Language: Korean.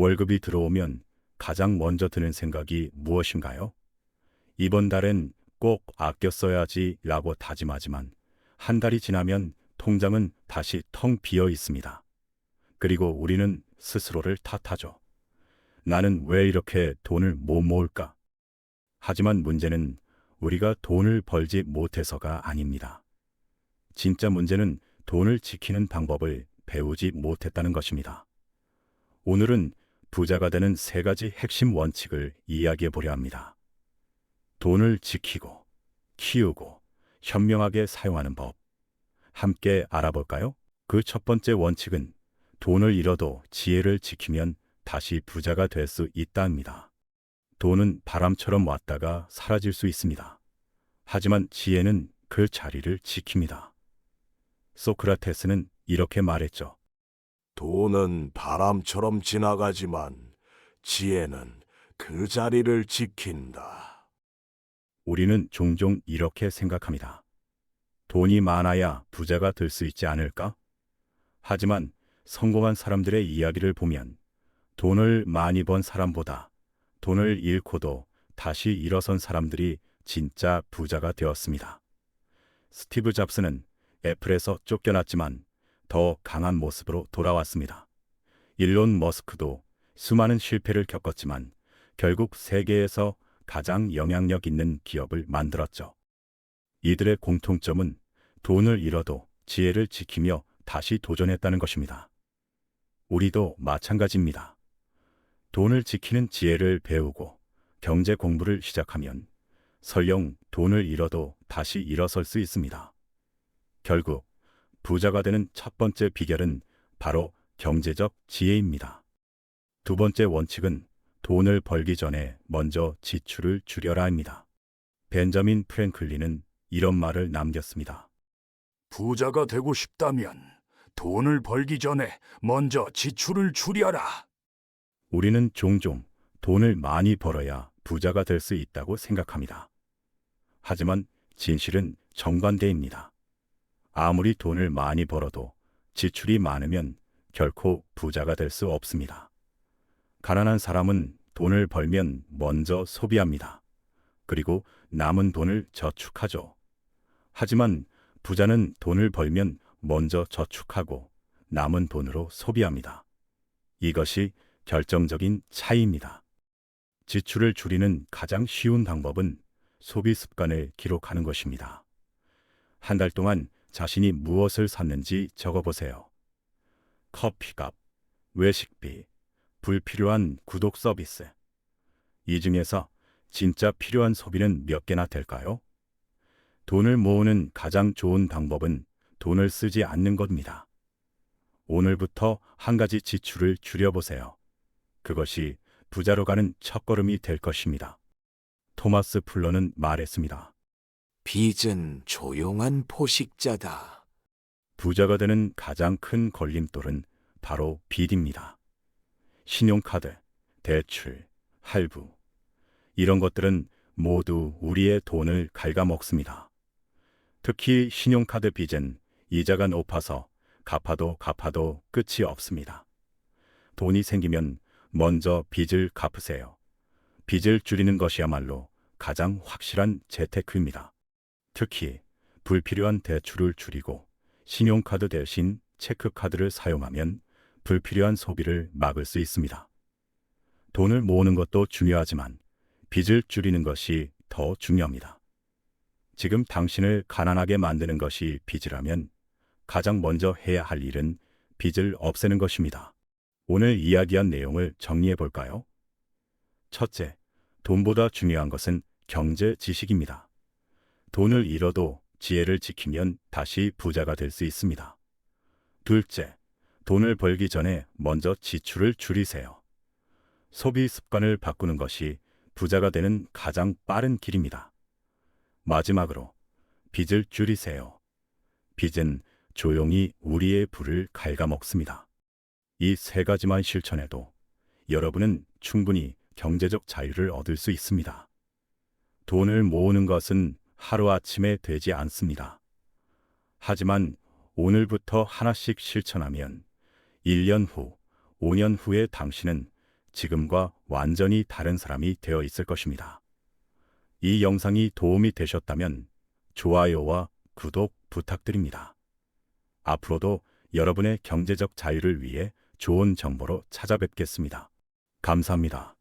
월급이 들어오면 가장 먼저 드는 생각이 무엇인가요? 이번 달엔 꼭 아껴 써야지 라고 다짐하지만 한 달이 지나면 통장은 다시 텅 비어 있습니다. 그리고 우리는 스스로를 탓하죠. 나는 왜 이렇게 돈을 못 모을까? 하지만 문제는 우리가 돈을 벌지 못해서가 아닙니다. 진짜 문제는 돈을 지키는 방법을 배우지 못했다는 것입니다. 오늘은 부자가 되는 세 가지 핵심 원칙을 이야기해 보려 합니다. 돈을 지키고, 키우고, 현명하게 사용하는 법. 함께 알아볼까요? 그 첫 번째 원칙은 돈을 잃어도 지혜를 지키면 다시 부자가 될 수 있다입니다. 돈은 바람처럼 왔다가 사라질 수 있습니다. 하지만 지혜는 그 자리를 지킵니다. 소크라테스는 이렇게 말했죠. 돈은 바람처럼 지나가지만 지혜는 그 자리를 지킨다. 우리는 종종 이렇게 생각합니다. 돈이 많아야 부자가 될 수 있지 않을까? 하지만 성공한 사람들의 이야기를 보면 돈을 많이 번 사람보다 돈을 잃고도 다시 일어선 사람들이 진짜 부자가 되었습니다. 스티브 잡스는 애플에서 쫓겨났지만 더 강한 모습으로 돌아왔습니다. 일론 머스크도 수많은 실패를 겪었지만 결국 세계에서 가장 영향력 있는 기업을 만들었죠. 이들의 공통점은 돈을 잃어도 지혜를 지키며 다시 도전했다는 것입니다. 우리도 마찬가지입니다. 돈을 지키는 지혜를 배우고 경제 공부를 시작하면 설령 돈을 잃어도 다시 일어설 수 있습니다. 결국 부자가 되는 첫 번째 비결은 바로 경제적 지혜입니다. 두 번째 원칙은 돈을 벌기 전에 먼저 지출을 줄여라입니다. 벤자민 프랭클린은 이런 말을 남겼습니다. 부자가 되고 싶다면 돈을 벌기 전에 먼저 지출을 줄여라. 우리는 종종 돈을 많이 벌어야 부자가 될 수 있다고 생각합니다. 하지만 진실은 정반대입니다. 아무리 돈을 많이 벌어도 지출이 많으면 결코 부자가 될 수 없습니다. 가난한 사람은 돈을 벌면 먼저 소비합니다. 그리고 남은 돈을 저축하죠. 하지만 부자는 돈을 벌면 먼저 저축하고 남은 돈으로 소비합니다. 이것이 결정적인 차이입니다. 지출을 줄이는 가장 쉬운 방법은 소비 습관을 기록하는 것입니다. 한 달 동안 자신이 무엇을 샀는지 적어보세요. 커피값, 외식비, 불필요한 구독 서비스. 이 중에서 진짜 필요한 소비는 몇 개나 될까요? 돈을 모으는 가장 좋은 방법은 돈을 쓰지 않는 겁니다. 오늘부터 한 가지 지출을 줄여보세요. 그것이 부자로 가는 첫걸음이 될 것입니다. 토마스 풀러는 말했습니다. 빚은 조용한 포식자다. 부자가 되는 가장 큰 걸림돌은 바로 빚입니다. 신용카드, 대출, 할부. 이런 것들은 모두 우리의 돈을 갉아먹습니다. 특히 신용카드 빚은 이자가 높아서 갚아도 끝이 없습니다. 돈이 생기면 먼저 빚을 갚으세요. 빚을 줄이는 것이야말로 가장 확실한 재테크입니다. 특히 불필요한 대출을 줄이고 신용카드 대신 체크카드를 사용하면 불필요한 소비를 막을 수 있습니다. 돈을 모으는 것도 중요하지만 빚을 줄이는 것이 더 중요합니다. 지금 당신을 가난하게 만드는 것이 빚이라면 가장 먼저 해야 할 일은 빚을 없애는 것입니다. 오늘 이야기한 내용을 정리해 볼까요? 첫째, 돈보다 중요한 것은 경제 지식입니다. 돈을 잃어도 지혜를 지키면 다시 부자가 될 수 있습니다. 둘째, 돈을 벌기 전에 먼저 지출을 줄이세요. 소비 습관을 바꾸는 것이 부자가 되는 가장 빠른 길입니다. 마지막으로, 빚을 줄이세요. 빚은 조용히 우리의 부를 갉아먹습니다. 이 세 가지만 실천해도 여러분은 충분히 경제적 자유를 얻을 수 있습니다. 돈을 모으는 것은 하루아침에 되지 않습니다. 하지만 오늘부터 하나씩 실천하면 1년 후, 5년 후에 당신은 지금과 완전히 다른 사람이 되어 있을 것입니다. 이 영상이 도움이 되셨다면 좋아요와 구독 부탁드립니다. 앞으로도 여러분의 경제적 자유를 위해 좋은 정보로 찾아뵙겠습니다. 감사합니다.